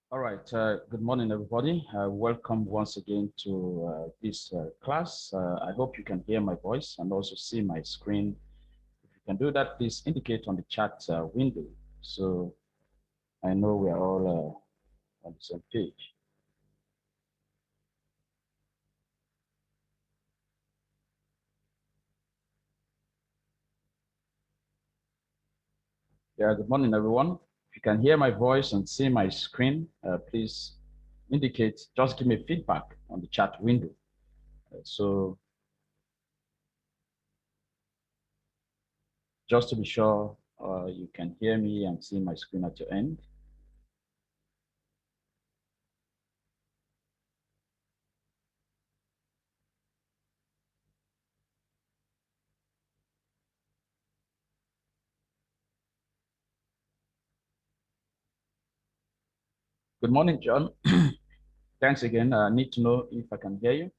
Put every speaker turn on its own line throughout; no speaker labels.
All right. Good morning, everybody. Welcome once again to this class. I hope you can hear my voice and also see my screen. If you can do that, please indicate on the chat window so I know we are all on the same page. Yeah, good morning, everyone. If you can hear my voice and see my screen, please indicate, just give me feedback on the chat window. So just to be sure you can hear me and see my screen at your end. Good morning, John. Thanks again. I need to know if I can hear you.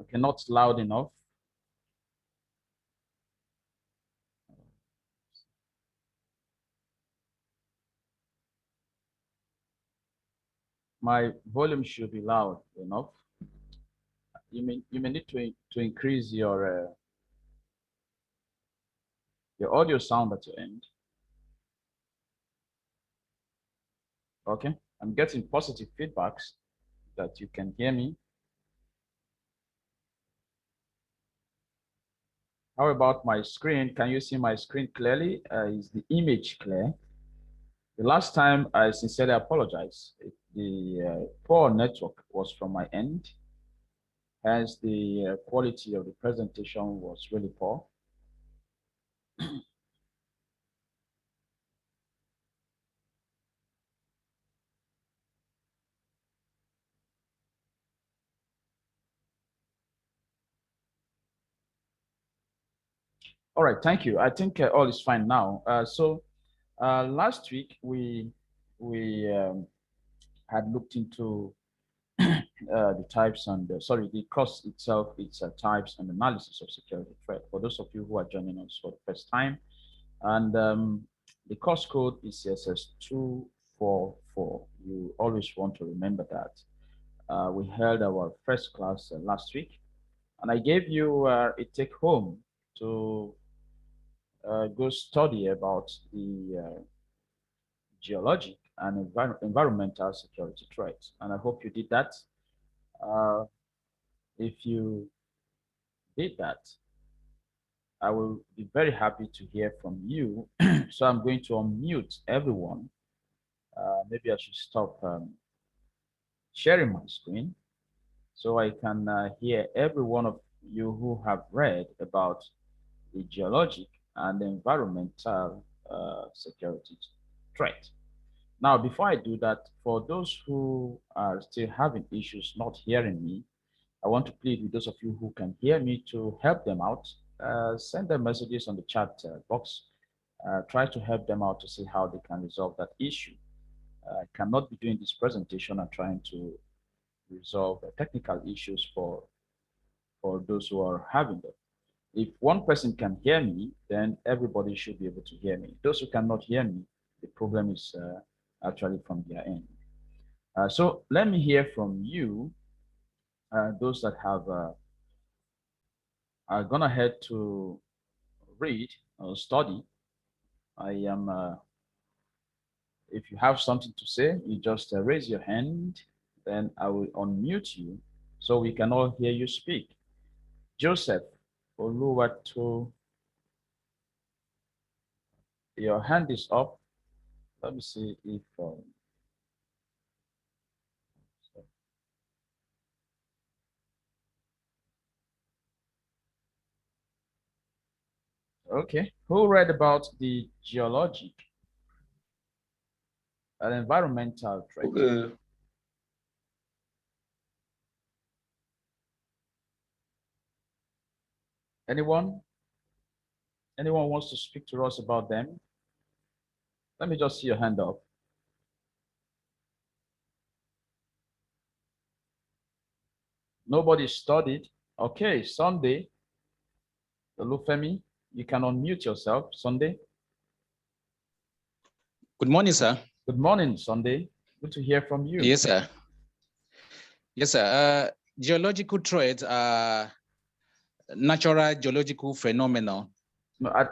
Okay, not loud enough. My volume should be loud enough. You may need to increase your audio sound at your end. Okay, I'm getting positive feedbacks that you can hear me. How about my screen? Can you see my screen clearly? Is the image clear? The last time, I sincerely apologize. The poor network was from my end, hence the quality of the presentation was really poor. All right, thank you. I think all is fine now. Last week we had looked into the types and the course itself, its types and analysis of security threat. For those of you who are joining us for the first time, and the course code is CSS244. You always want to remember that. We held our first class last week, and I gave you a take home to go study about the geologic and environmental security threats. And I hope you did that. Uh, if you did that, I will be very happy to hear from you. So I'm going to unmute everyone. Maybe I should stop sharing my screen so I can hear every one of you who have read about the geologic and environmental security threat. Now, before I do that, for those who are still having issues not hearing me, I want to plead with those of you who can hear me to help them out. Send them messages on the chat box. Try to help them out to see how they can resolve that issue. I cannot be doing this presentation and trying to resolve technical issues for those who are having them. If one person can hear me, then everybody should be able to hear me. Those who cannot hear me, the problem is actually from their end. So let me hear from you, those that have gone ahead to read or study. I am, if you have something to say, you just raise your hand, then I will unmute you so we can all hear you speak. Joseph Oluwatu, your hand is up. Let me see if okay. Who read about the geologic and environmental threat?
Okay.
Anyone? Anyone wants to speak to us about them? Let me just see your hand up. Nobody studied. Okay, Sunday. Olufemi, you can unmute yourself. Sunday.
Good morning, sir.
Good morning, Sunday. Good to hear from you.
Yes, sir. Yes, sir. Geological threats are natural geological phenomena,
No, I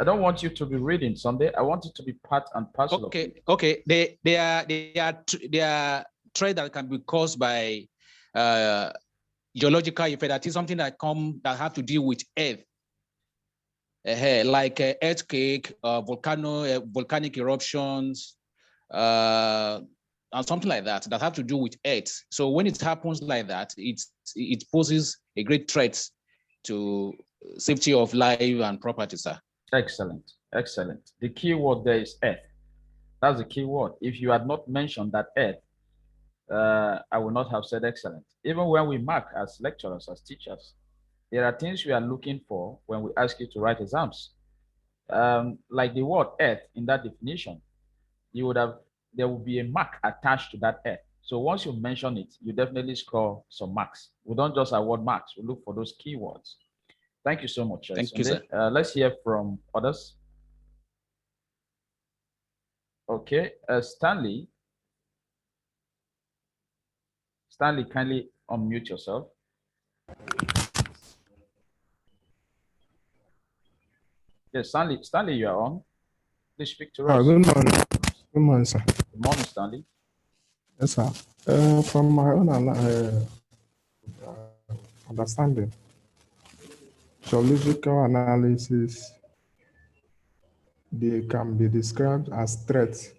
don't want you to be reading, Sunday. I want it to be part and parcel of it.
Okay. They are threats that can be caused by geological effect. That is something that have to deal with earth, like earthquake, volcanic eruptions, and something like that have to do with earth. So when it happens like that, it poses a great threat to safety of life and property, sir.
Excellent, excellent. The key word there is earth. That's the key word. If you had not mentioned that earth, I would not have said excellent. Even when we mark as lecturers, as teachers, there are things we are looking for when we ask you to write exams. Like the word earth in that definition, there will be a mark attached to that earth. So once you mention it, you definitely score some marks. We don't just award marks, we look for those keywords. Thank you so much,
Thank you,
Sunday.
sir.
Let's hear from others. Okay, Stanley. Stanley, kindly unmute yourself. Yes, Stanley, you are on. Please speak to us.
Good morning. Good morning, sir.
Good morning, Stanley.
Yes, sir. From my own understanding, geological analysis, they can be described as threats,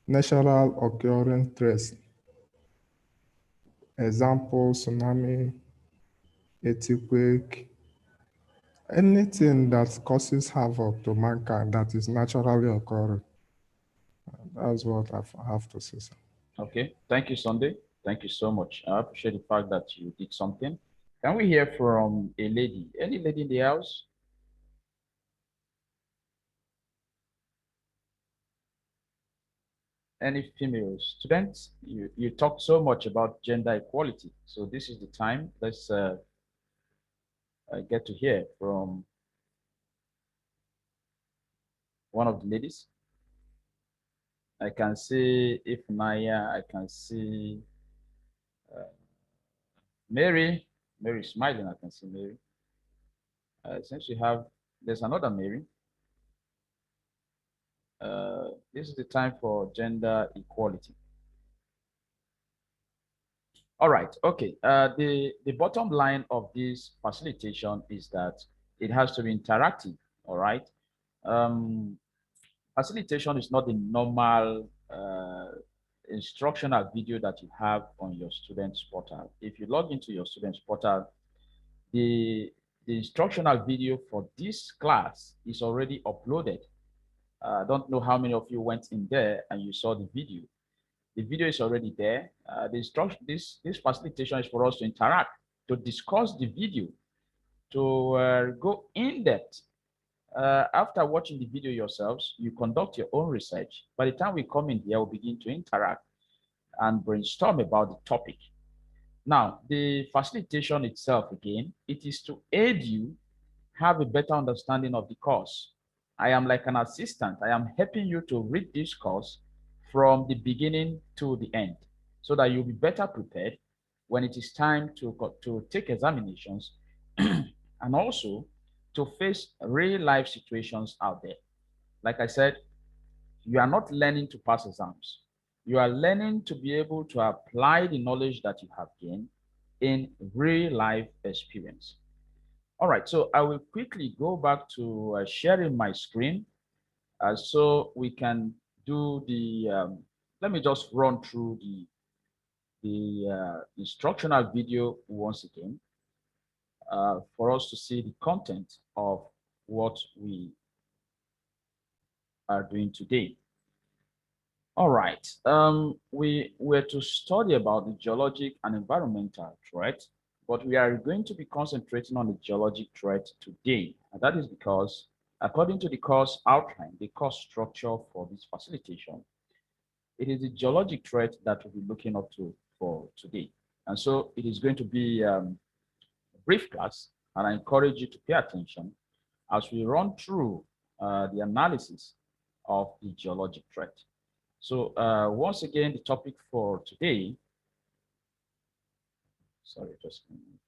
natural occurring threats. Example, tsunami, earthquake, anything that causes havoc to mankind that is naturally occurring. That's what I have to say, sir.
Okay, thank you, Sunday. Thank you so much. I appreciate the fact that you did something. Can we hear from a lady? Any lady in the house? Any female students? You talked so much about gender equality. So this is the time. Let's get to hear from one of the ladies. I can see if Naya, I can see Mary. Mary smiling, I can see Mary. Since we have, there's another Mary. This is the time for gender equality. All right, okay. The bottom line of this facilitation is that it has to be interactive, all right? Facilitation is not the normal instructional video that you have on your student's portal. If you log into your student's portal, the instructional video for this class is already uploaded. I don't know how many of you went in there and you saw the video. The video is already there. The instruction, this facilitation is for us to interact, to discuss the video, to go in depth. After watching the video yourselves, you conduct your own research. By the time we come in here, we'll begin to interact and brainstorm about the topic. Now, the facilitation itself, again, it is to aid you have a better understanding of the course. I am like an assistant. I am helping you to read this course from the beginning to the end so that you'll be better prepared when it is time to take examinations and also to face real life situations out there. Like I said, you are not learning to pass exams. You are learning to be able to apply the knowledge that you have gained in real life experience. All right, so I will quickly go back to sharing my screen so we can do let me just run through the instructional video once again for us to see the content of what we are doing today. All right, we were to study about the geologic and environmental threat, but we are going to be concentrating on the geologic threat today. And that is because, according to the course outline, the course structure for this facilitation, it is the geologic threat that we'll be looking up to for today. And so it is going to be a brief class, and I encourage you to pay attention as we run through the analysis of the geologic threat. So once again, the topic for today, sorry, just a minute.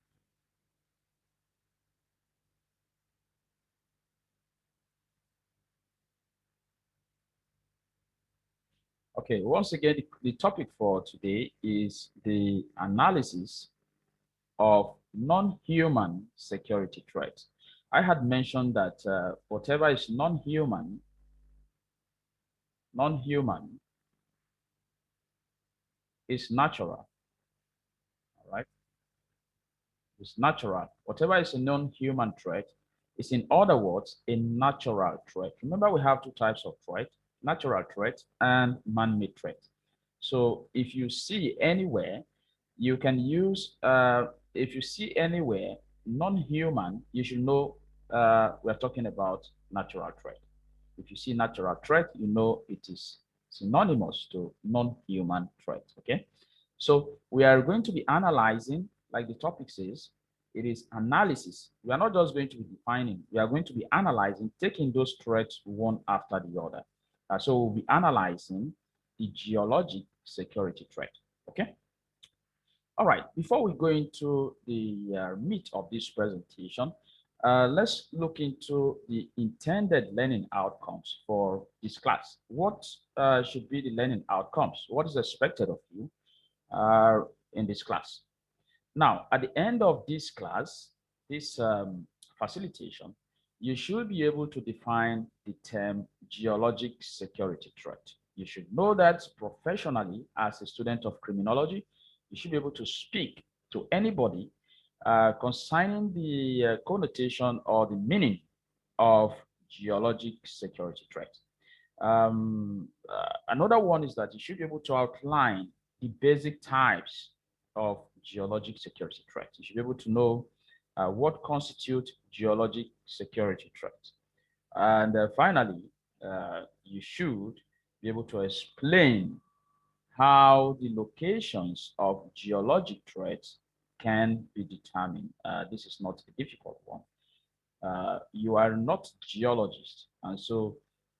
Okay, once again, the topic for today is the analysis of non-human security threats. I had mentioned that whatever is non-human is natural, all right? It's natural. Whatever is a non-human threat is, in other words, a natural threat. Remember, we have two types of threat: natural threat and man-made threat. So if you see anywhere, you can use, if you see anywhere non-human, you should know we're talking about natural threat. If you see natural threat, you know it is synonymous to non-human threat, okay? So we are going to be analyzing, like the topic says, it is analysis. We are not just going to be defining, we are going to be analyzing, taking those threats one after the other. So we'll be analyzing the geologic security threat, okay? All right, before we go into the meat of this presentation, let's look into the intended learning outcomes for this class. What should be the learning outcomes? What is expected of you in this class? Now, at the end of this class, this facilitation, you should be able to define the term geologic security threat. You should know that professionally, as a student of criminology, you should be able to speak to anybody concerning the connotation or the meaning of geologic security threat. Another one is that you should be able to outline the basic types of geologic security threat. You should be able to know what constitutes geologic security threat. And finally, you should be able to explain how the locations of geologic threats can be determined. This is not a difficult one. You are not geologists, and so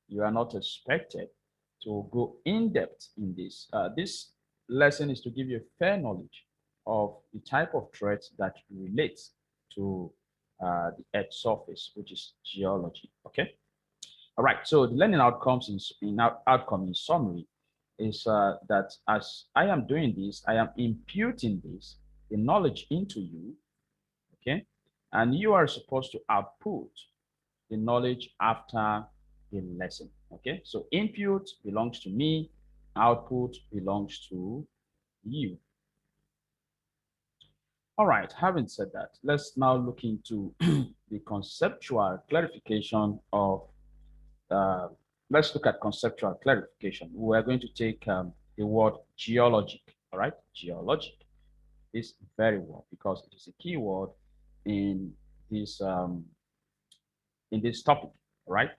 you are not expected to go in depth in this. This lesson is to give you a fair knowledge of the type of threats that relates to the Earth's surface, which is geology. Okay. All right. So the learning outcomes outcome in summary is that as I am doing this, I am imputing this the knowledge into you. Okay, and you are supposed to output the knowledge after the lesson. Okay, so input belongs to me, output belongs to you. All right, having said that, let's now look into the conceptual clarification of, let's look at conceptual clarification. We're going to take the word geologic, all right? Geologic is very well because it is a key word in this topic, all right?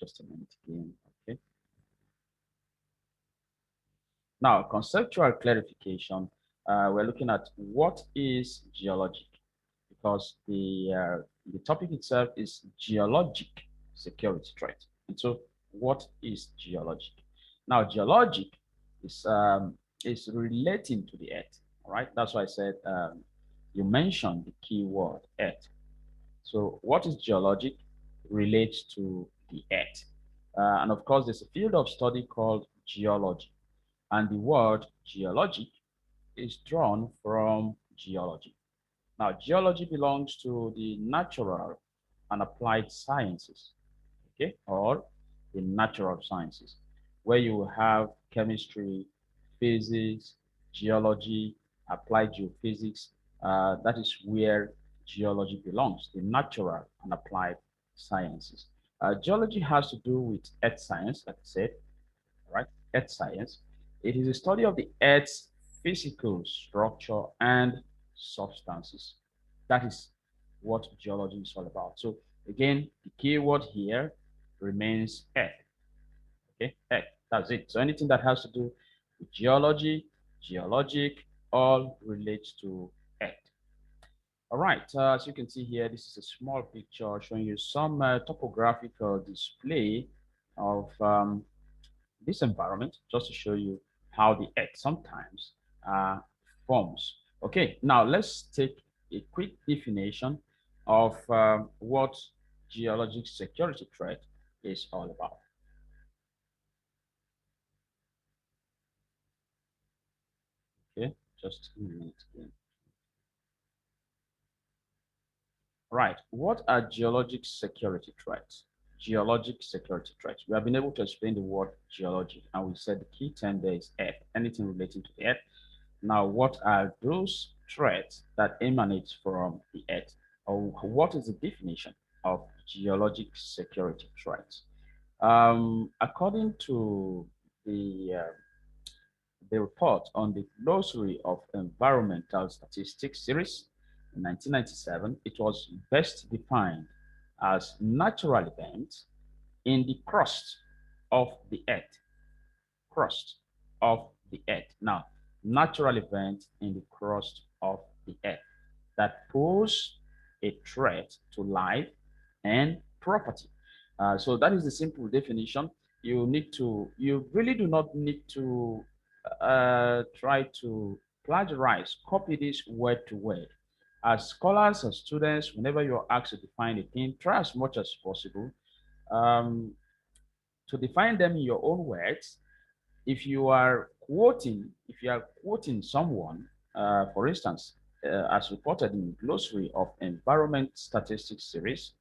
Just a minute again, okay? Now, conceptual clarification, we're looking at what is geologic, because the topic itself is geologic security threat. And so what is geologic? Now, geologic is relating to the earth, all right? That's why I said you mentioned the key word earth. So what is geologic? Relates to the earth. And of course, there's a field of study called geology. And the word geologic is drawn from geology. Now, geology belongs to the natural and applied sciences, okay, or the natural sciences, where you have chemistry, physics, geology, applied geophysics. That is where geology belongs, the natural and applied sciences. Geology has to do with earth science, like I said, right? Earth science. It is a study of the Earth's physical structure and substances. That is what geology is all about. So again, the key word here remains Earth. Okay, Earth. That's it. So anything that has to do with geology, geologic, all relates to Earth. All right, as you can see here, this is a small picture showing you some topographical display of this environment, just to show you how the earth sometimes forms. Okay, now let's take a quick definition of what geologic security threat is all about. Okay, just a minute again. Right, what are geologic security threats? Geologic security threats. We have been able to explain the word geology, and we said the key term there is earth, anything relating to the earth. Now, what are those threats that emanate from the earth? Or what is the definition of geologic security threats? According to the report on the Glossary of Environmental Statistics series in 1997, it was best defined as natural events in the crust of the earth. Crust of the earth. Now, natural events in the crust of the earth that pose a threat to life and property. So that is the simple definition. You really do not need to try to plagiarize, copy this word to word. As scholars and students, whenever you're asked to define a thing, try as much as possible um, to define them in your own words. If you are quoting someone, for instance, as reported in the Glossary of Environment Statistics series,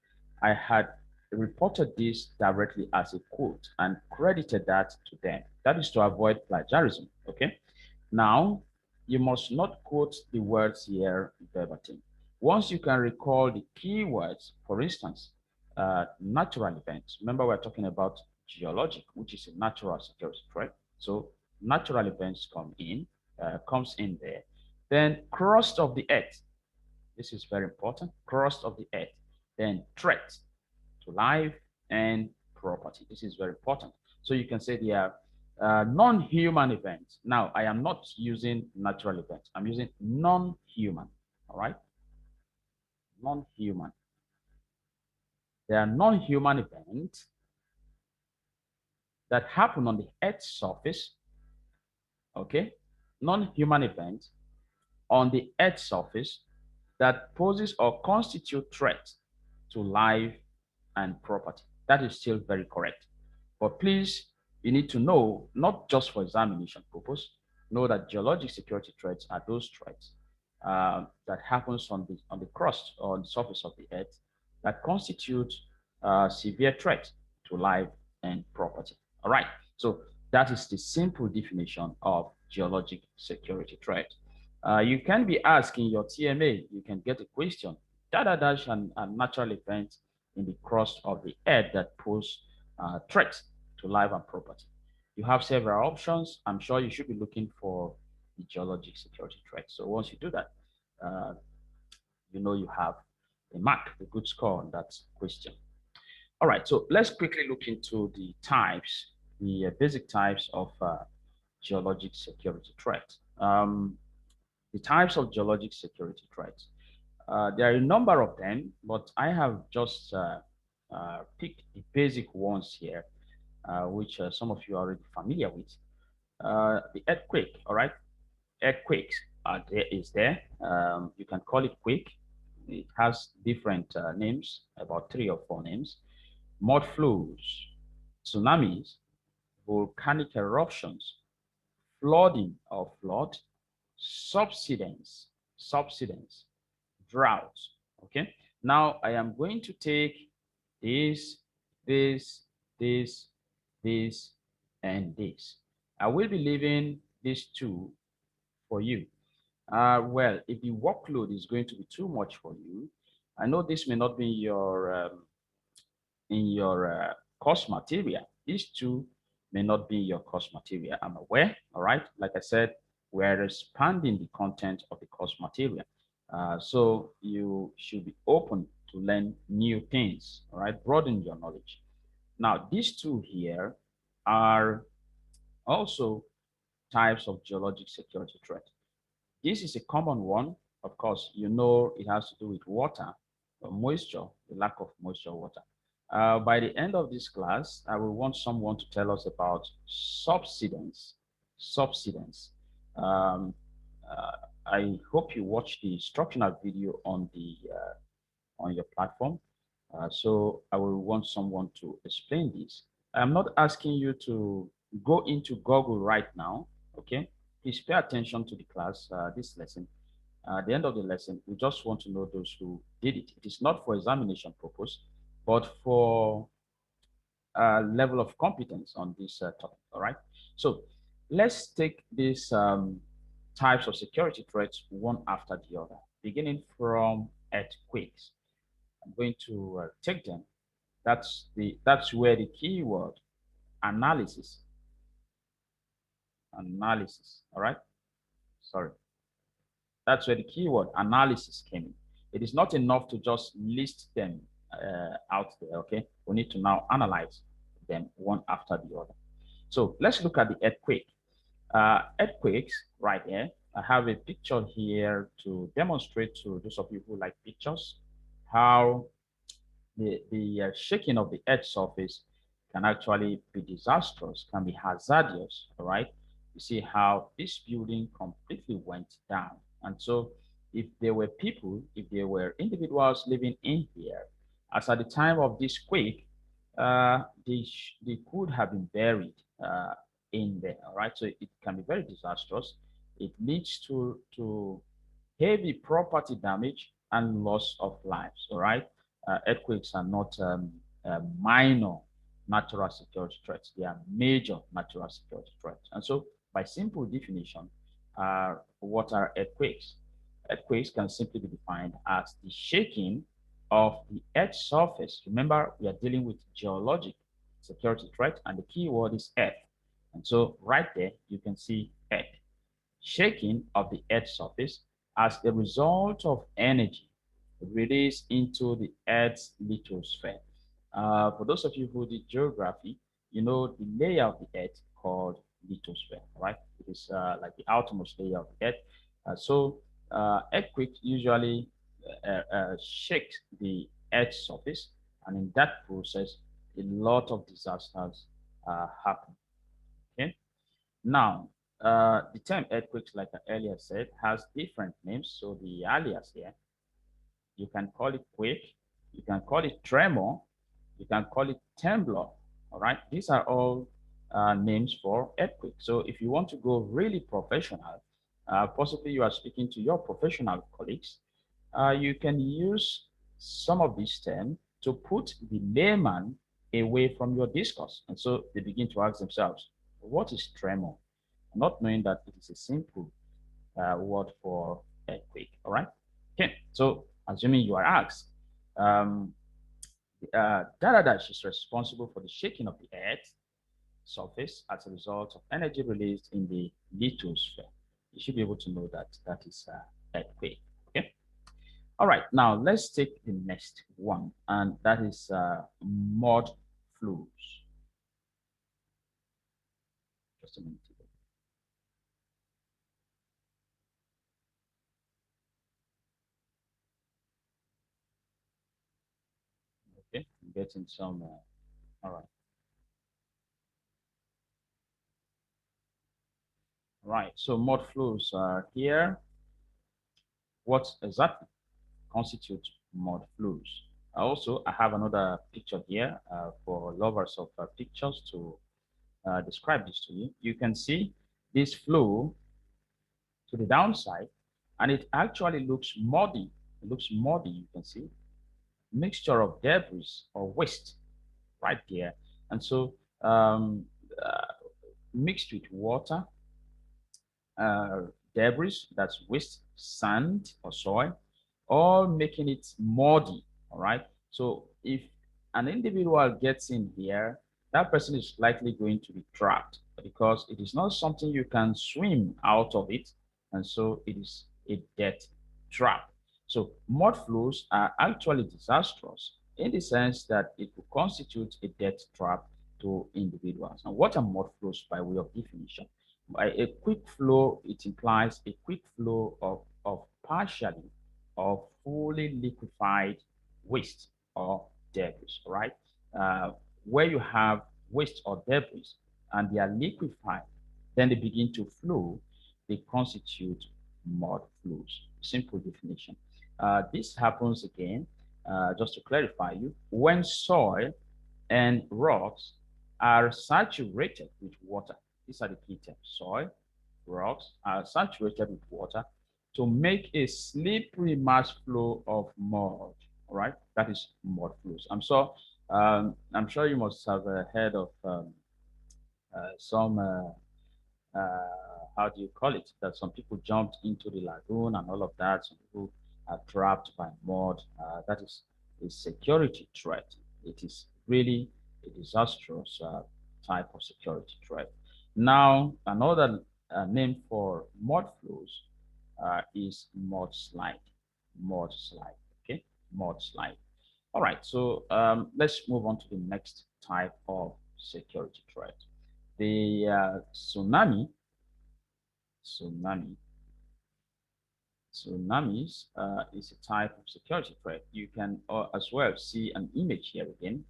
I had reported this directly as a quote and credited that to them. That is to avoid plagiarism, okay? Now, you must not quote the words here verbatim. Once you can recall the key words, for instance, natural events. Remember, we're talking about geologic, which is a natural security threat. So natural events comes in there. Then crust of the earth. This is very important. Crust of the earth. Then threat to life and property. This is very important. So you can say they are non-human events. Now, I am not using natural events. I'm using non-human. All right? Non-human. They are non-human events that happen on the Earth's surface. Okay? Non-human events on the Earth's surface that poses or constitute threat to life and property. That is still very correct. But please, you need to know, not just for examination purpose, know that geologic security threats are those threats that happens on the crust or on the surface of the earth that constitute severe threat to life and property. All right. So that is the simple definition of geologic security threat. You can be asked in your TMA, you can get a question, dash and natural event in the crust of the earth that pose threats to life and property. You have several options. I'm sure you should be looking for the geologic security threat. So once you do that, you know you have a mark, a good score on that question. All right, so let's quickly look into the types, the basic types of geologic security threats. The types of geologic security threats. There are a number of them, but I have just picked the basic ones here, which some of you are already familiar with. The earthquake, all right? Earthquakes is there. You can call it quake. It has different names, about 3 or 4 names. Mud flows, tsunamis, volcanic eruptions, flooding or flood, subsidence, droughts. Okay. Now I am going to take this, this, this, this, and this. I will be leaving these 2 for you. Well, if the workload is going to be too much for you, I know this may not be in your course material. These 2 may not be your course material. I'm aware. All right. Like I said, we're expanding the content of the course material. So you should be open to learn new things. All right. Broaden your knowledge. Now, these 2 here are also types of geologic security threat. This is a common one. Of course, you know it has to do with water, moisture, the lack of moisture, water. By the end of this class, I will want someone to tell us about subsidence. Subsidence. Um, uh, I hope you watch the instructional video on your platform. So I will want someone to explain this. I'm not asking you to go into Google right now. Okay, please pay attention to the class, this lesson. At the end of the lesson, we just want to know those who did it. It is not for examination purpose, but for level of competence on this topic. All right. So let's take these types of security threats one after the other, beginning from earthquakes. I'm going to take them. That's where the keyword analysis. All right. Sorry. That's where the keyword analysis came in. It is not enough to just list them out there, okay? We need to now analyze them one after the other. So let's look at the earthquake. Earthquakes, right here. I have a picture here to demonstrate to those of you who like pictures how the shaking of the earth surface can actually be disastrous, can be hazardous, all right? You see how this building completely went down. And so if there were people, if there were individuals living in here, as at the time of this quake, they could have been buried in there, all right? So it can be very disastrous. It leads to heavy property damage and loss of lives, all right? Earthquakes are not minor natural security threats. They are major natural security threats. And so by simple definition, what are earthquakes? Earthquakes can simply be defined as the shaking of the earth surface. Remember, we are dealing with geologic security threat, and the key word is earth. And so right there, you can see earth. Shaking of the earth surface as a result of energy released into the Earth's lithosphere. For those of you who did geography, you know the layer of the Earth called lithosphere, right? It is like the outermost layer of the Earth. Earthquakes usually shake the Earth's surface, and in that process, a lot of disasters happen. Okay. Now, the term earthquakes, like I earlier said, has different names. So the alias here, you can call it quake, you can call it tremor, you can call it trembler. All right, these are all names for earthquake. So if you want to go really professional, possibly you are speaking to your professional colleagues, you can use some of these terms to put the layman away from your discourse. And so they begin to ask themselves, what is tremor? Not knowing that it is a simple word for earthquake. All right. Okay. So assuming you are asked, data dash is responsible for the shaking of the earth surface as a result of energy released in the lithosphere. You should be able to know that that is earthquake. Okay. All right. Now let's take the next one, and that is mud flows. Just a minute. Okay, I'm getting some. All right. Right. So mud flows are here. What exactly constitutes mud flows? Also, I have another picture here for lovers of pictures to describe this to you. You can see this flow to the downside, and it actually looks muddy. It looks muddy, you can see. Mixture of debris or waste right there. And so uh, mixed with water, debris, that's waste, sand or soil, all making it muddy. All right. So if an individual gets in here, that person is likely going to be trapped because it is not something you can swim out of it. And so it is a death trap. So mud flows are actually disastrous in the sense that it will constitute a death trap to individuals. And what are mud flows by way of definition? By a quick flow, it implies a quick flow of partially or fully liquefied waste or debris, right? where you have waste or debris and they are liquefied, then they begin to flow, they constitute mud flows. Simple definition. This happens again, just to clarify you, when soil and rocks are saturated with water. These are the key terms. Soil, rocks are saturated with water to make a slippery mass flow of mud. All right, that is mud flows. I'm sure you must have heard of some how do you call it? That some people jumped into the lagoon and all of that. Some people are trapped by mud. That is a security threat. It is really a disastrous type of security threat. Now, another name for mud flows is mudslide. Mudslide. Okay, mudslide. All right, so let's move on to the next type of security threat. The tsunami. Tsunamis is a type of security threat. You can as well see an image here again.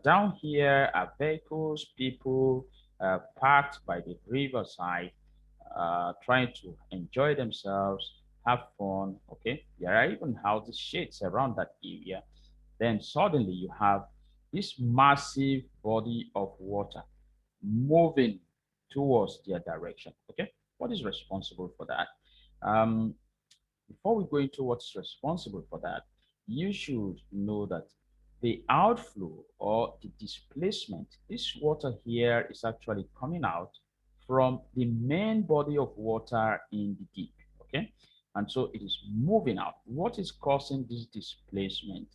Down here are vehicles, people parked by the riverside, trying to enjoy themselves, have fun. Okay, there are even houses, shades around that area. Then suddenly you have this massive body of water moving towards their direction. Okay, what is responsible for that? Um, Before we go into what's responsible for that, you should know that the outflow or the displacement, this water here is actually coming out from the main body of water in the deep. Okay, and so it is moving out. What is causing this displacement?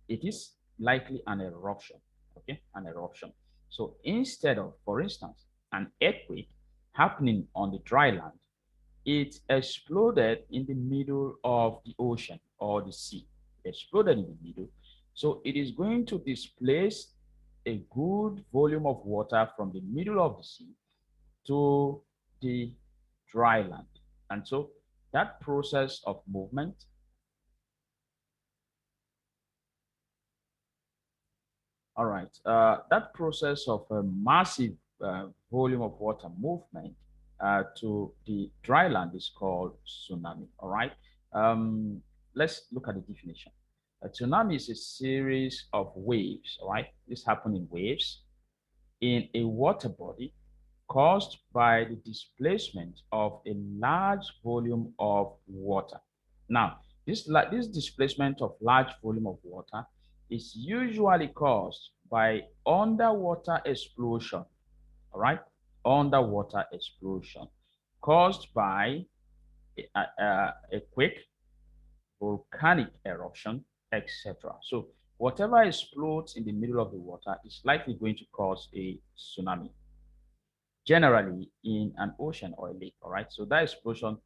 It is likely an eruption. Okay, an eruption. So instead of, for instance, an earthquake happening on the dry land, it exploded in the middle of the ocean or the sea. It exploded in the middle. So it is going to displace a good volume of water from the middle of the sea to the dry land. And so that process of movement, all right, that process of a massive volume of water movement to the dry land is called tsunami. All right. Let's look at the definition. A tsunami is a series of waves. All right. This happens in waves in a water body caused by the displacement of a large volume of water. Now, this displacement of large volume of water is usually caused by underwater explosion. All right, underwater explosion caused by a quake, volcanic eruption, etc. So whatever explodes in the middle of the water is likely going to cause a tsunami, generally in an ocean or a lake. All right, so that explosion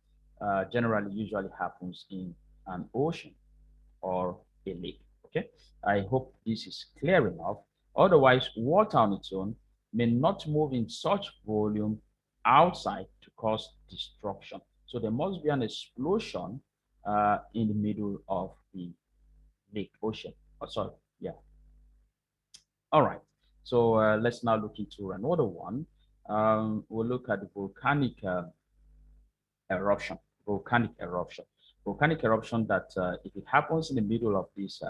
generally usually happens in an ocean or a lake. Okay, I hope this is clear enough. Otherwise, water on its own may not move in such volume outside to cause destruction. So there must be an explosion in the middle of the lake, ocean. Oh, sorry, yeah. All right. So let's now look into another one. We'll look at the volcanic eruption. Volcanic eruption. Volcanic eruption that if it happens in the middle of this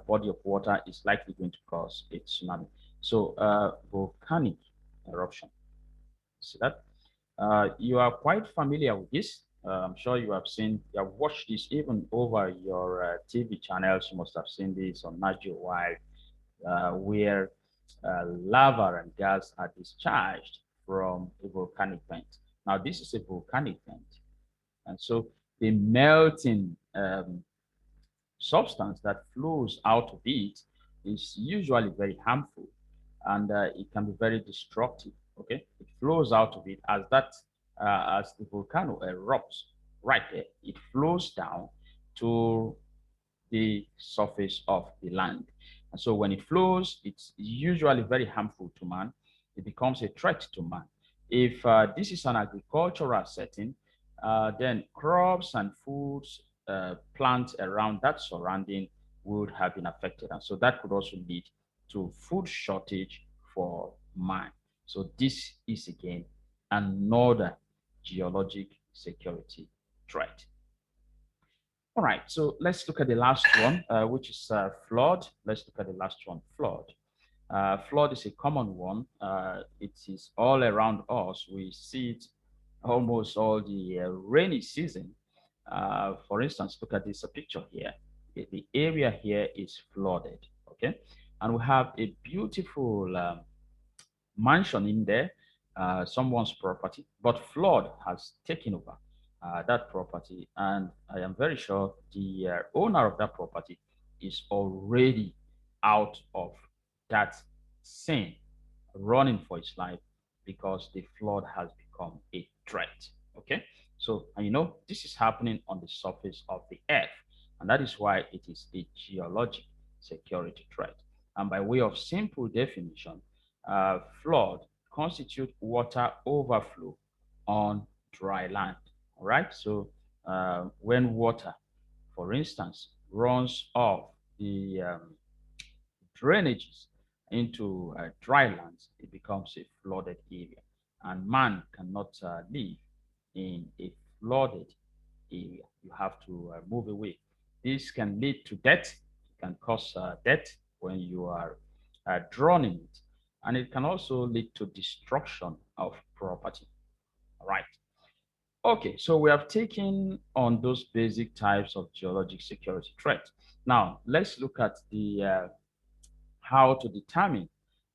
body of water is likely going to cause a tsunami. So volcanic eruption. See that? You are quite familiar with this. I'm sure you have watched this even over your TV channels. You must have seen this on Nat Geo Wild, where lava and gas are discharged from a volcanic vent. Now, this is a volcanic vent, and so the melting substance that flows out of it is usually very harmful, and it can be very destructive. Okay, it flows out of it as the volcano erupts. Right there, it flows down to the surface of the land. And so when it flows, it's usually very harmful to man. It becomes a threat to man. If this is an agricultural setting, then crops and foods, plants around that surrounding would have been affected. And so that could also lead to food shortage for man. So this is again another geologic security threat. All right, so let's look at the last one, which is flood. Let's look at the last one, flood. Flood is a common one. It is all around us. We see it almost all the rainy season. For instance, look at this picture here. The area here is flooded, okay? And we have a beautiful mansion in there, someone's property, but flood has taken over that property. And I am very sure the owner of that property is already out of that scene, running for his life because the flood has become a threat. Okay, so and you know this is happening on the surface of the earth, and that is why it is a geologic security threat. And by way of simple definition, flood constitute water overflow on dry land. All right, so when water, for instance, runs off the drainages into dry lands, it becomes a flooded area. And man cannot live in a flooded area. You have to move away. This can lead to death. It can cause death when you are drawn in it. And it can also lead to destruction of property. All right. Okay, so we have taken on those basic types of geologic security threat. Now, let's look at the how to determine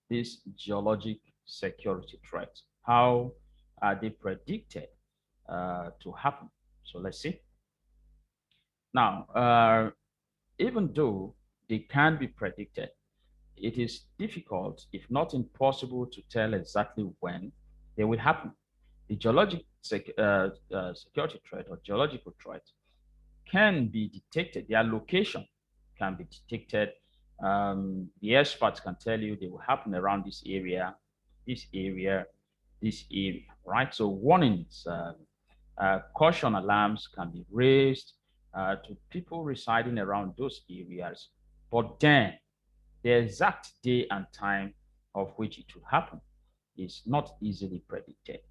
these geologic security threats. How are they predicted to happen? So let's see. Now, even though they can be predicted, it is difficult, if not impossible, to tell exactly when they will happen. The geologic security threat or geological threat can be detected. Their location can be detected. The experts can tell you they will happen around this area, this area, this area, right? So warnings, caution alarms can be raised to people residing around those areas. But then the exact day and time of which it will happen is not easily predicted.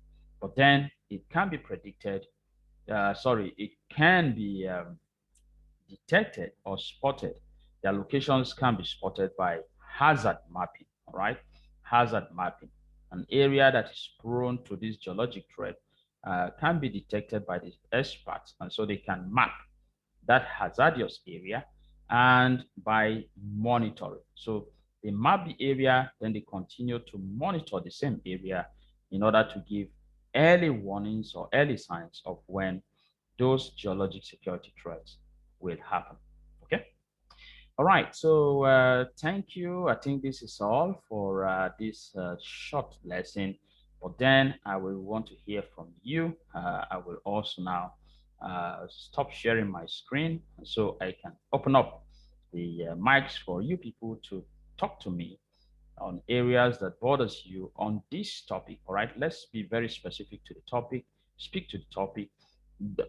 But then it can be predicted, it can be detected or spotted. Their locations can be spotted by hazard mapping, all right? Hazard mapping. An area that is prone to this geologic threat can be detected by the experts, and so they can map that hazardous area and by monitoring. So they map the area, then they continue to monitor the same area in order to give early warnings or early signs of when those geologic security threats will happen. Okay. All right. So thank you. I think this is all for this short lesson. But then I will want to hear from you. I will also now stop sharing my screen so I can open up the mics for you people to talk to me on areas that bothers you on this topic. All right, let's be very specific to the topic, speak to the topic,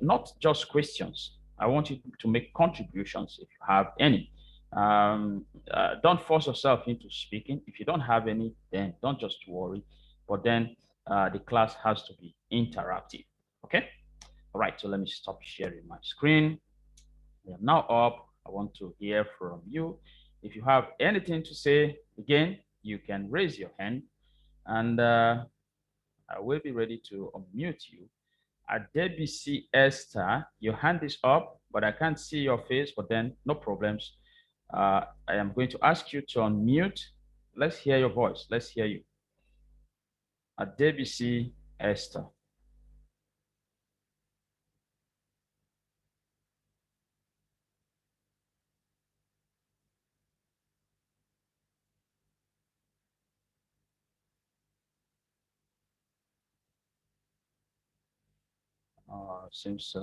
not just questions. I want you to make contributions if you have any. Don't force yourself into speaking. If you don't have any, then don't just worry. But then the class has to be interactive. Okay. All right. So let me stop sharing my screen. I am now up. I want to hear from you. If you have anything to say, again, you can raise your hand and I will be ready to unmute you. Adebisi Esther, your hand is up, but I can't see your face, but then no problems. I am going to ask you to unmute. Let's hear your voice. Let's hear you. Adebisi Esther. Seems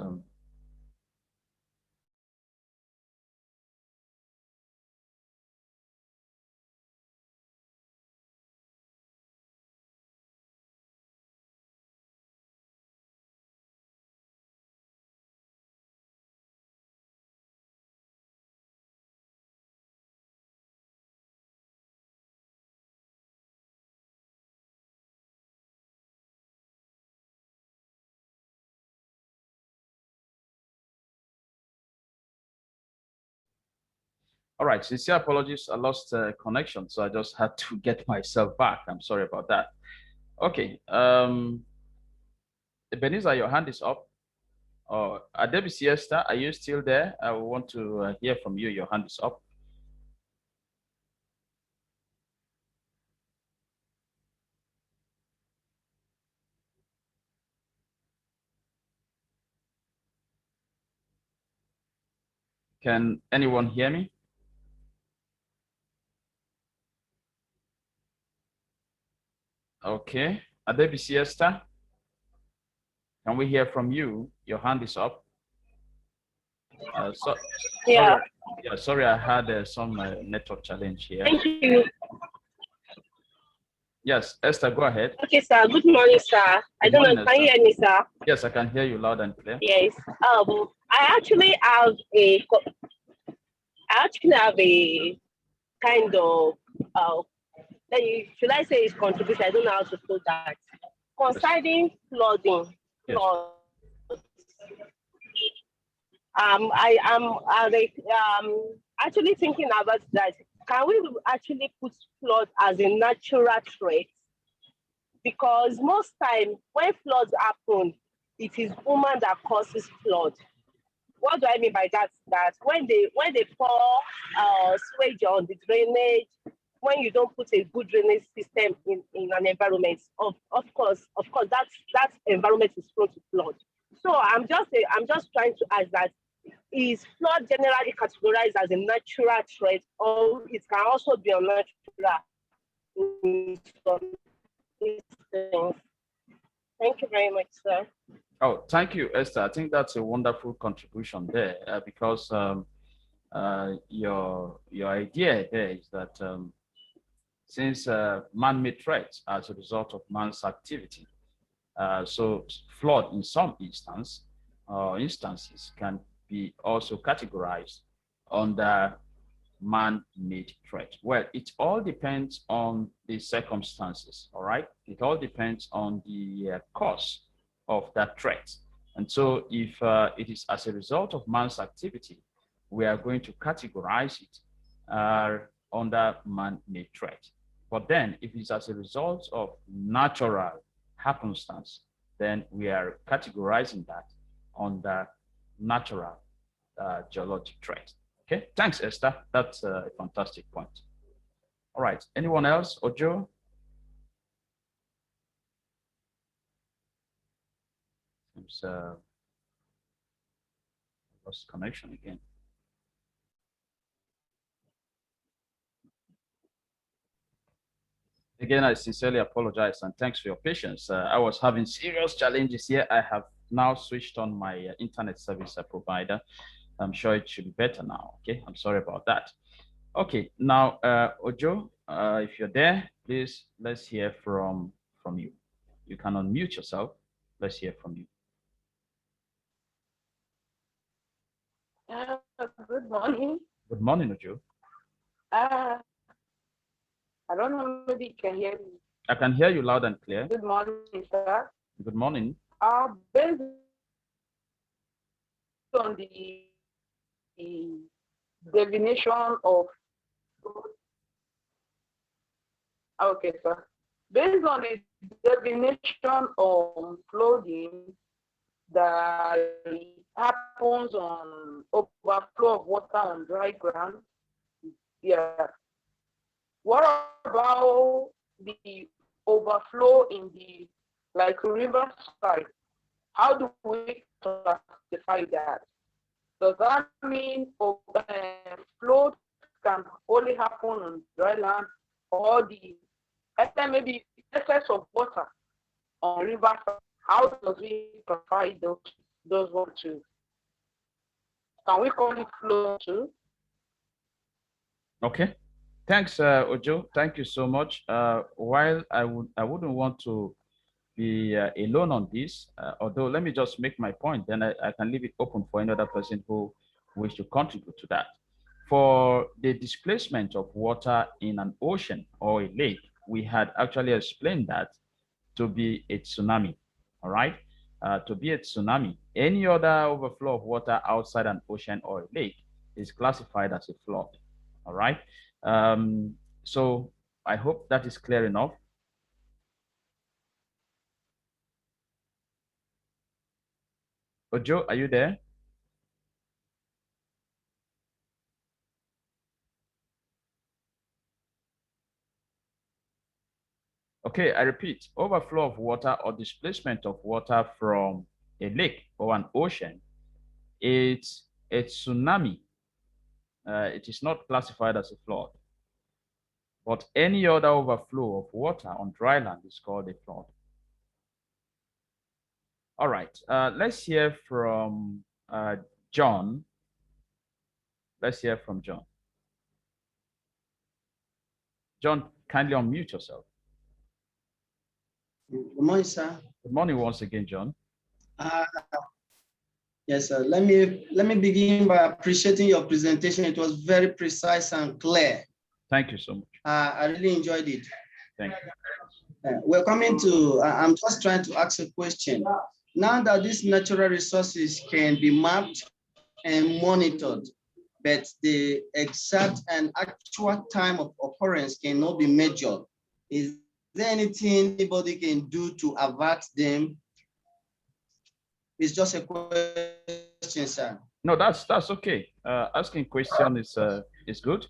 All right, sincere apologies. I lost connection, so I just had to get myself back. I'm sorry about that. Okay, Ebenezer, your hand is up. Adebi Siesta, are you still there? I want to hear from you. Your hand is up. Can anyone hear me? Okay, Adebi Siesta, can we hear from you? Your hand is up.
Yeah.
Sorry, I had some network challenge here.
Thank you.
Yes, Esther, go ahead.
Okay, sir. Good morning, sir. I don't know. Can you hear me, sir?
Yes, I can hear you loud and clear.
Yes. I actually have a kind of should I say it's contribution? I don't know how to put that. Concerning flooding,
Yes.
I am actually thinking about that. Can we actually put flood as a natural threat? Because most time when floods happen, it is woman that causes flood. What do I mean by that? That when they pour sewage on the drainage, when you don't put a good drainage system in an environment, of course that environment is prone to flood. So I'm just trying to ask that, is flood generally categorized as a natural threat, or it can also be unnatural in some instances? Thank you very much, sir.
Oh, thank you, Esther. I think that's a wonderful contribution there, because your idea there is that since man-made threats as a result of man's activity, so flood in some instances can be also categorized under man-made threat. Well, it all depends on the circumstances, all right? It all depends on the cause of that threat. And so if it is as a result of man's activity, we are going to categorize it under man-made threat. But then if it's as a result of natural happenstance, then we are categorizing that under natural geologic threat. Okay, thanks, Esther. That's a fantastic point. All right, anyone else? Ojo? Seems lost connection again. Again, I sincerely apologize and thanks for your patience. I was having serious challenges here. I have now switched on my internet service provider. I'm sure it should be better now. Okay, I'm sorry about that. Okay, now, Ojo, if you're there, please, let's hear from you. You can unmute yourself. Let's hear from you.
Good morning.
Good morning, Ojo.
I don't know, maybe you can hear me.
I can hear you loud and clear.
Good morning, sir.
Good morning.
Based on the definition of, okay, sir. Based on the definition of flooding that happens on overflow of water on dry ground, yeah. What about the overflow in the river side? How do we classify that? Does that mean flood can only happen on dry land, or the maybe excess of water on river side? How does we classify those one too? Can we call it flow too?
Okay. Thanks, Ojo. Thank you so much. While I wouldn't want to be alone on this, although let me just make my point, then I can leave it open for another person who wishes to contribute to that. For the displacement of water in an ocean or a lake, we had actually explained that to be a tsunami, all right? To be a tsunami, any other overflow of water outside an ocean or a lake is classified as a flood. All right. So I hope that is clear enough. Ojo, are you there? Okay, I repeat, overflow of water or displacement of water from a lake or an ocean, it's a tsunami. It is not classified as a flood. But any other overflow of water on dry land is called a flood. All right, let's hear from John. Let's hear from John. John, kindly unmute yourself.
Good morning, sir.
Good morning once again, John.
Yes, sir. Let me begin by appreciating your presentation. It was very precise and clear.
Thank you so much.
I really enjoyed it.
Thank you.
We're coming to, I'm just trying to ask a question. Now that these natural resources can be mapped and monitored, but the exact and actual time of occurrence cannot be measured, is there anything anybody can do to avert them? It's just a question, sir.
No, that's okay. Asking question is good.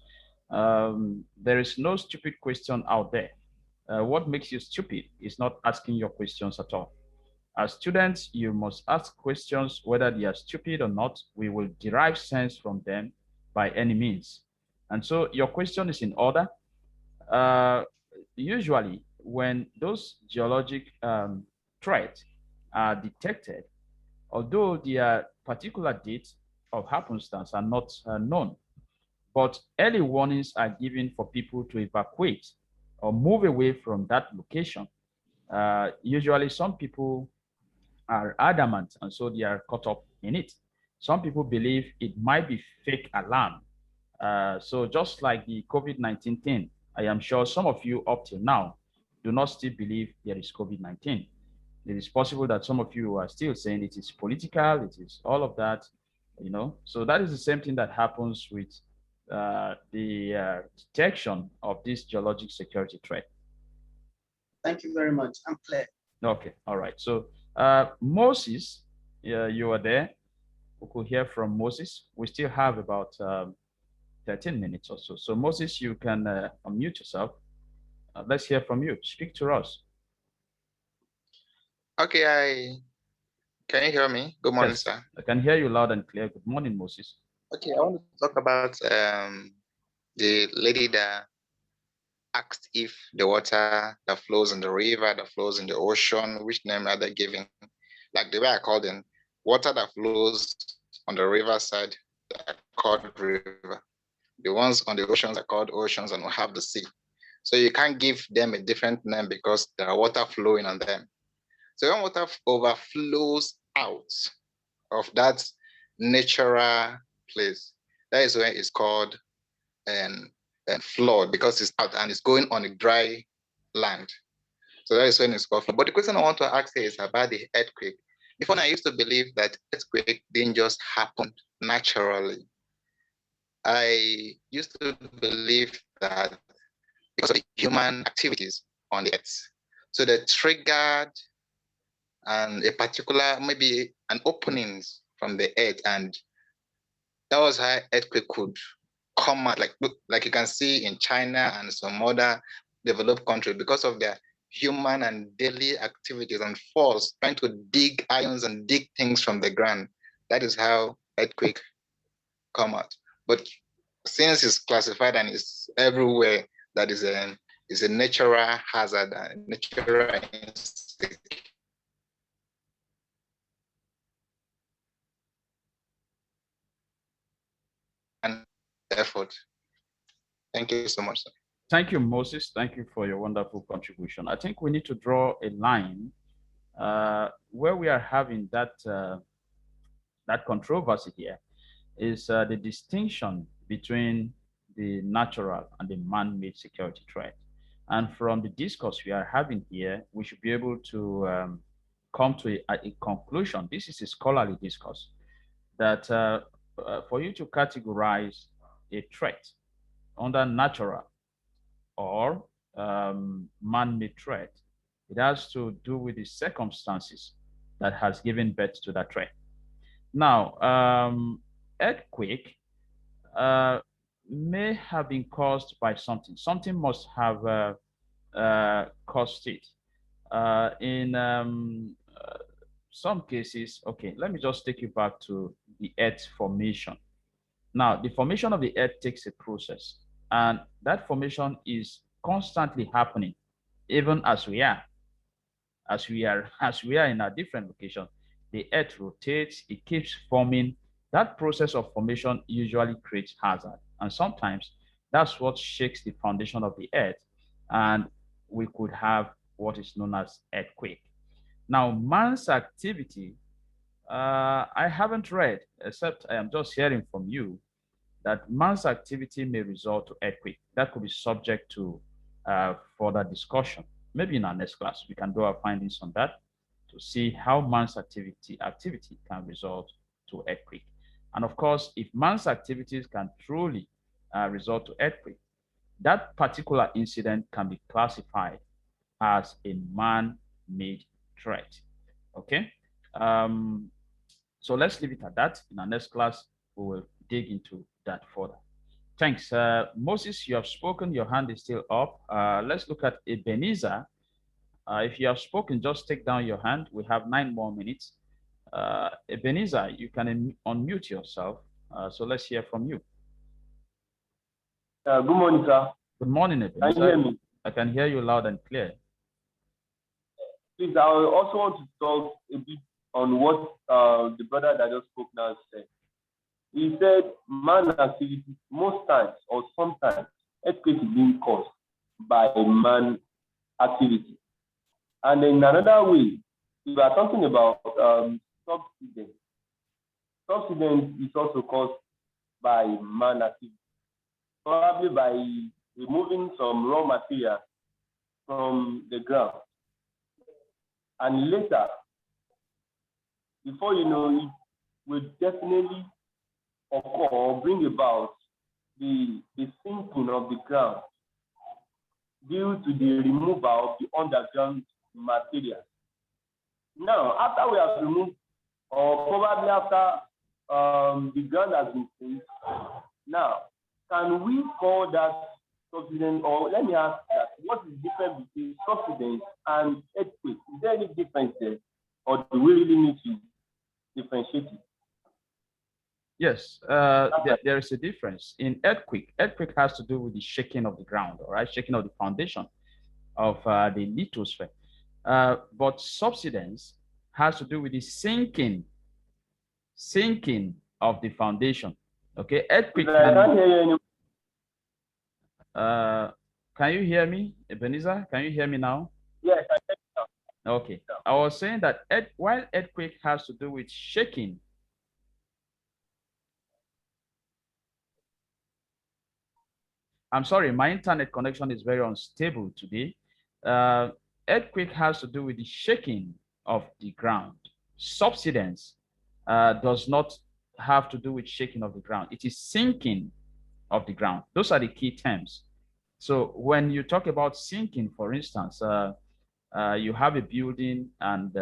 There is no stupid question out there. What makes you stupid is not asking your questions at all. As students, you must ask questions whether they are stupid or not. We will derive sense from them by any means. And so your question is in order. Usually, when those geologic threats are detected, although their particular date of happenstance are not known, but early warnings are given for people to evacuate or move away from that location. Usually, some people are adamant, and so they are caught up in it. Some people believe it might be fake alarm. So just like the COVID-19 thing, I am sure some of you up till now do not still believe there is COVID-19. It is possible that some of you are still saying it is political, it is all of that, you know. So that is the same thing that happens with the detection of this geologic security threat.
Thank you very much. I'm clear.
Okay, all right. So Moses, you are there. We could hear from Moses. We still have about 13 minutes or so. So Moses, you can unmute yourself. Let's hear from you. Speak to us.
Okay, can you hear me? Good morning,
Yes,
sir.
I can hear you loud and clear. Good morning, Moses.
Okay, I want to talk about the lady that asked if the water that flows in the river, that flows in the ocean, which name are they giving? Like the way I called them, water that flows on the riverside are called river. The ones on the oceans are called oceans, and we have the sea. So you can't give them a different name because there are water flowing on them. So when water overflows out of that natural place, that is when it's called an flood, because it's out and it's going on a dry land. So that is when it's called flood. But the question I want to ask here is about the earthquake. Before, I used to believe that earthquake didn't just happen naturally. I used to believe that because of the human activities on the earth. So they triggered and a particular, maybe an openings from the earth, and that was how earthquake could come out, like you can see in China and some other developed countries, because of their human and daily activities and force trying to dig ions and dig things from the ground. That is how earthquake come out. But since it's classified and it's everywhere, that is a natural hazard, a natural effort. Thank you so much, sir.
Thank you, Moses. Thank you for your wonderful contribution. I think we need to draw a line where we are having that controversy here is the distinction between the natural and the man-made security threat. And from the discourse we are having here, we should be able to come to a conclusion. This is a scholarly discourse that for you to categorize a threat under natural or man-made threat. It has to do with the circumstances that has given birth to that threat. Now, earthquake may have been caused by something. Something must have caused it. In some cases, okay, let me just take you back to the earth formation. Now, the formation of the earth takes a process, and that formation is constantly happening, even as we are. As we are in a different location, the earth rotates, it keeps forming. That process of formation usually creates hazard, and sometimes that's what shakes the foundation of the earth, and we could have what is known as earthquake. Now, man's activity, I haven't read, except I am just hearing from you, that man's activity may result to earthquake. That could be subject to further discussion. Maybe in our next class, we can do our findings on that to see how man's activity can result to earthquake. And of course, if man's activities can truly result to earthquake, that particular incident can be classified as a man-made threat. Okay? So let's leave it at that. In our next class, we will dig into that further. Thanks. Moses, you have spoken. Your hand is still up. Let's look at Ebenezer. If you have spoken, just take down your hand. We have 9 more minutes. Ebenezer, you can unmute yourself. So let's hear from you.
Good morning, sir.
Good morning, Ebenezer.
Can you hear me?
I can hear you loud and clear.
Please, I also want to talk a bit on what the brother that just spoke now said. He said man activity most times or sometimes earthquake is being caused by man activity. And in another way, we are talking about subsidence. Subsidence is also caused by man activity, probably by removing some raw material from the ground. And later, before you know it, will definitely occur or bring about the sinking of the ground due to the removal of the underground material. Now, after we have removed, or probably after the ground has been sinking, now, can we call that subsidence, or let me ask that, what is the difference between subsidence and earthquake? Is there any difference there, or do we really need to differentiate it?
Yes, there is a difference. In earthquake has to do with the shaking of the ground, all right, shaking of the foundation of the lithosphere. But subsidence has to do with the sinking of the foundation. Okay, earthquake.
I can't hear you
anymore. Can you hear me, Ebenezer? Can you hear me now?
Yes, I can now.
Okay, I was saying that while earthquake has to do with shaking, I'm sorry, my internet connection is very unstable today. Earthquake has to do with the shaking of the ground. Subsidence does not have to do with shaking of the ground. It is sinking of the ground. Those are the key terms. So when you talk about sinking, for instance, you have a building and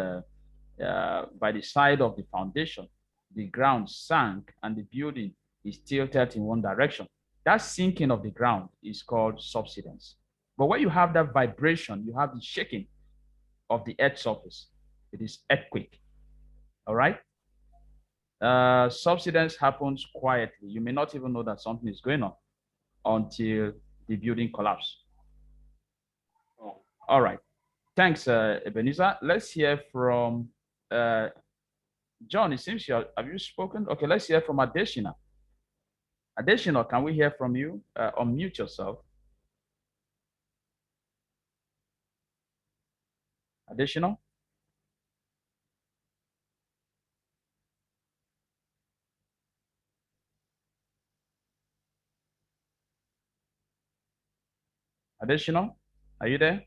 by the side of the foundation, the ground sank and the building is tilted in one direction. That sinking of the ground is called subsidence. But when you have that vibration, you have the shaking of the earth surface. It is earthquake. All right? Subsidence happens quietly. You may not even know that something is going on until the building collapses. All right. Thanks, Ebenezer. Let's hear from John. It seems have you spoken? Okay, let's hear from Adeshina. Adeshina, can we hear from you? Unmute yourself. Adeshina? Adeshina, are you there?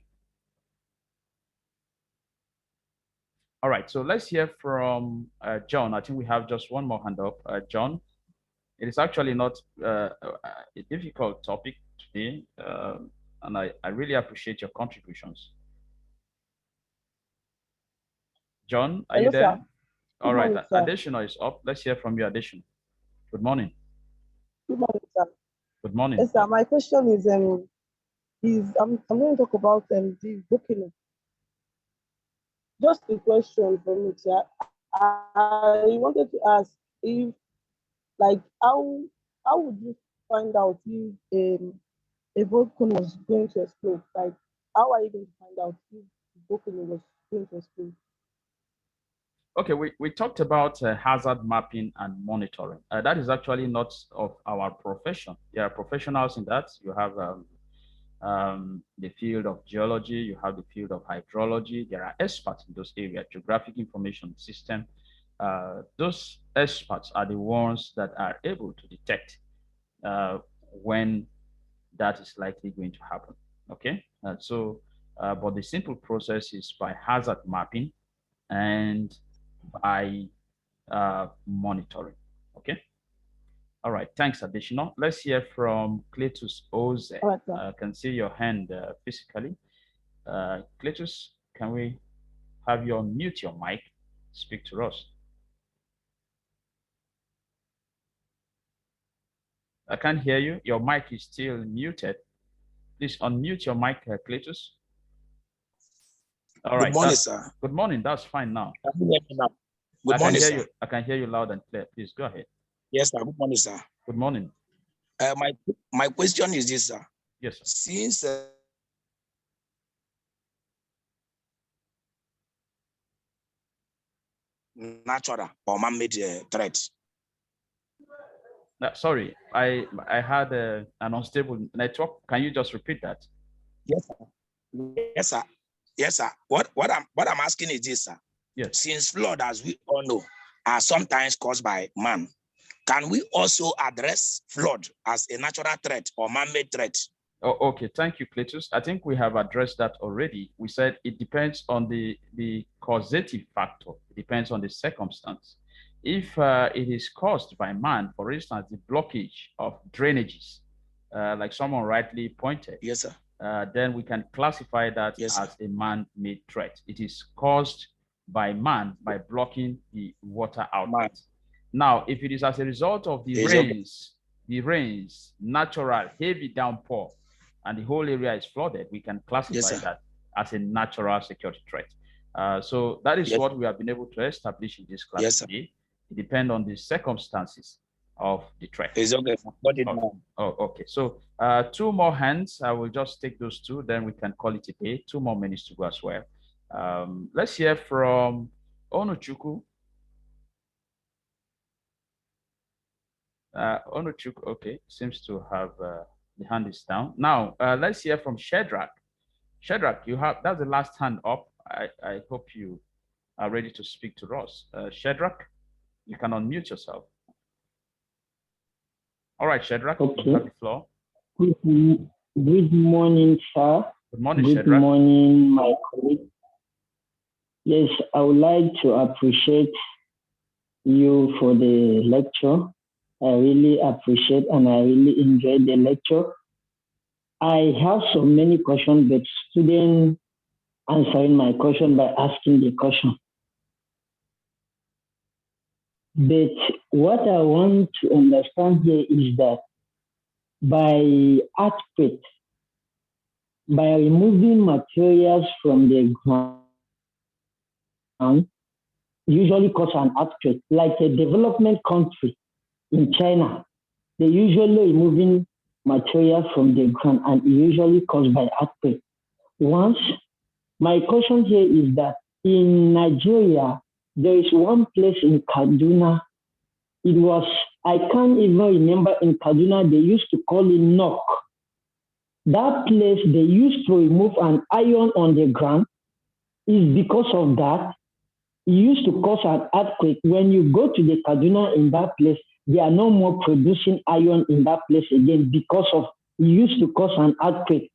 All right, so let's hear from John. I think we have just one more hand up. John? It is actually not a difficult topic today, and I really appreciate your contributions. John, are you
Hello,
there?
sir.
All
Good
right,
morning, sir.
additional is up. Let's hear from you, additional. Good morning.
Good morning, sir.
Good morning.
Yes, sir. My question is I'm going to talk about the booking. Just a question for me, sir. I wanted to ask if, like, how would you find out if a volcano was going to explode? Like, how are you going to find out if the volcano was going to explode?
Okay, we talked about hazard mapping and monitoring. That is actually not of our profession. There are professionals in that. You have the field of geology, you have the field of hydrology. There are experts in those areas, geographic information system. Those experts are the ones that are able to detect when that is likely going to happen. Okay, but the simple process is by hazard mapping and by monitoring. Okay. All right. Thanks, additional. Let's hear from Cletus Oze.
Right,
can see your hand physically. Cletus, can we have you unmute your mic? Speak to us. I can't hear you. Your mic is still muted. Please unmute your mic, Cletus. All right.
Good morning, sir.
Good morning. That's fine now.
Good morning, sir.
I can hear you loud and clear. Please go ahead.
Yes, sir. Good morning, sir.
Good morning.
My question is this, sir.
Yes, sir.
Since natural or man-made threats.
Sorry, I had an unstable network. Can you just repeat that?
Yes, sir. Yes, sir. Yes, sir. What I'm asking is this, sir.
Yes.
Since flood, as we all know, are sometimes caused by man, can we also address flood as a natural threat or man-made threat?
Oh, okay. Thank you, Cletus. I think we have addressed that already. We said it depends on the causative factor. It depends on the circumstance. If it is caused by man, for instance, the blockage of drainages, like someone rightly pointed,
yes, sir.
Then we can classify that
yes,
as a man-made threat. It is caused by man by blocking the water outlet. Now, if it is as a result of the rains, natural heavy downpour, and the whole area is flooded, we can classify that as a natural security threat. So that is what we have been able to establish in this class today. It depends on the circumstances of the threat.
It's okay.
Okay. So 2 more hands. I will just take those 2, then we can call it a day. 2 more minutes to go as well. Let's hear from Onuchuku. Onuchuku, okay, seems to have the hand is down. Now, let's hear from Shadrach. Shadrach, that's the last hand up. I hope you are ready to speak to us. Shadrach, you can unmute yourself. All right, Shadrach, you have the floor.
Good morning, sir.
Good morning,
Good
Shadrach.
morning, my colleague. Yes, I would like to appreciate you for the lecture. I really appreciate and I really enjoyed the lecture. I have so many questions, but students answering my question by asking the question. But what I want to understand here is that by earthquake, by removing materials from the ground, usually cause an earthquake. Like a development country in China, they usually removing material from the ground and usually caused by earthquake. Once, my question here is that in Nigeria, there is one place in Kaduna. It was, I can't even remember, in Kaduna, they used to call it knock. That place, they used to remove an iron on the ground. Is because of that, it used to cause an earthquake. When you go to the Kaduna in that place, they are no more producing iron in that place again because of it used to cause an earthquake.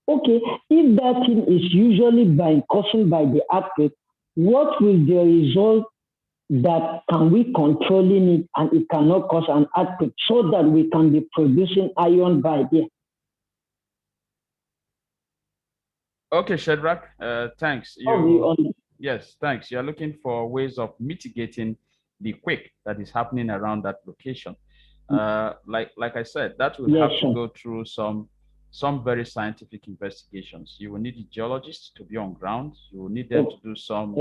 Okay, if that thing is usually caused by the earthquake, what will the result that can we controlling it and it cannot cause an earthquake so that we can be producing iron by there.
Okay, Shadrach, thanks. Yes, thanks. You're looking for ways of mitigating the quake that is happening around that location. Like I said, that will have to go through some very scientific investigations. You will need the geologists to be on ground. You will need them to do some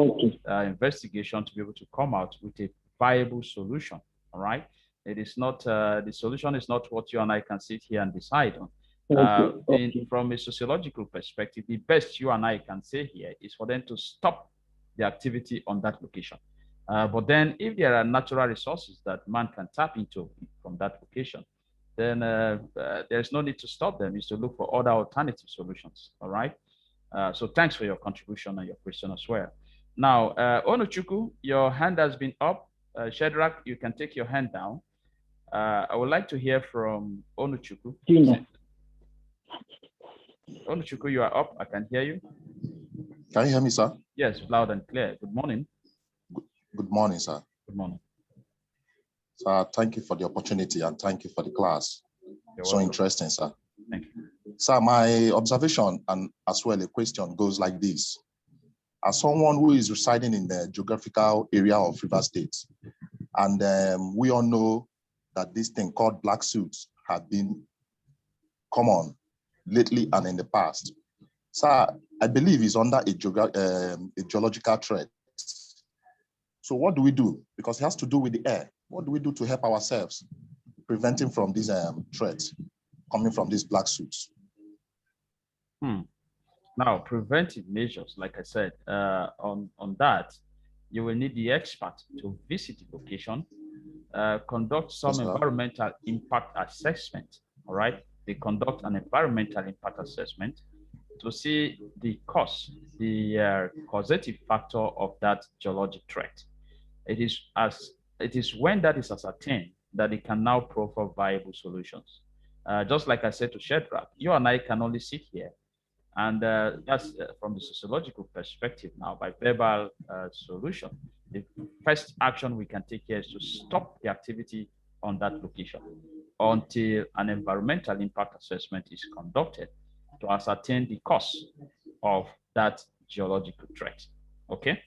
investigation to be able to come out with a viable solution. All right. It is not the solution is not what you and I can sit here and decide on. From a sociological perspective, the best you and I can say here is for them to stop the activity on that location. But then if there are natural resources that man can tap into from that location, then there's no need to stop them. It's to look for other alternative solutions. All right. So thanks for your contribution and your question as well. Now, Onuchuku, your hand has been up. Shadrach, you can take your hand down. I would like to hear from Onuchuku. Onuchuku, you are up. I can hear you.
Can you hear me, sir?
Yes, loud and clear. Good morning.
Good morning, sir.
Good morning.
Sir, thank you for the opportunity and thank you for the class.
You're
so
welcome.
Interesting, sir.
Thank you.
Sir, my observation and as well a question goes like this. As someone who is residing in the geographical area of River State, and we all know that this thing called black suits have been common lately and in the past. Sir, I believe it's under a geological threat. So what do we do? Because it has to do with the air. What do we do to help ourselves preventing from these threats coming from these black suits?
Now, preventive measures, like I said, on that, you will need the expert to visit the location, conduct some environmental impact assessment, all right? They conduct an environmental impact assessment to see the cause, the causative factor of that geologic threat. It is when that is ascertained that it can now proffer viable solutions. Just like I said to Shadrach, you and I can only sit here, and that's from the sociological perspective now, by verbal solution. The first action we can take here is to stop the activity on that location until an environmental impact assessment is conducted to ascertain the cause of that geological threat. Okay?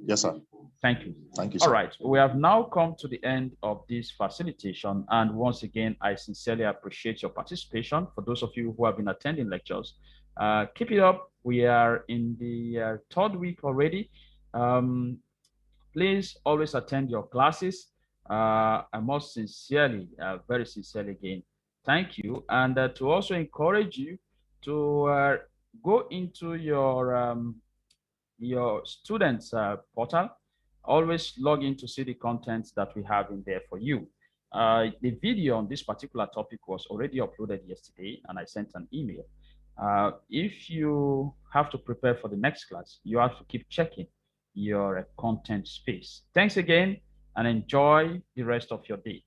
Yes, sir.
Thank you.
Thank you, sir.
All right. We have now come to the end of this facilitation. And once again, I sincerely appreciate your participation. For those of you who have been attending lectures, keep it up. We are in the third week already. Please always attend your classes. I must sincerely, very sincerely again, thank you. And to also encourage you to go into your students' portal. Always log in to see the content that we have in there for you. The video on this particular topic was already uploaded yesterday, and I sent an email. If you have to prepare for the next class, you have to keep checking your content space. Thanks again, and enjoy the rest of your day.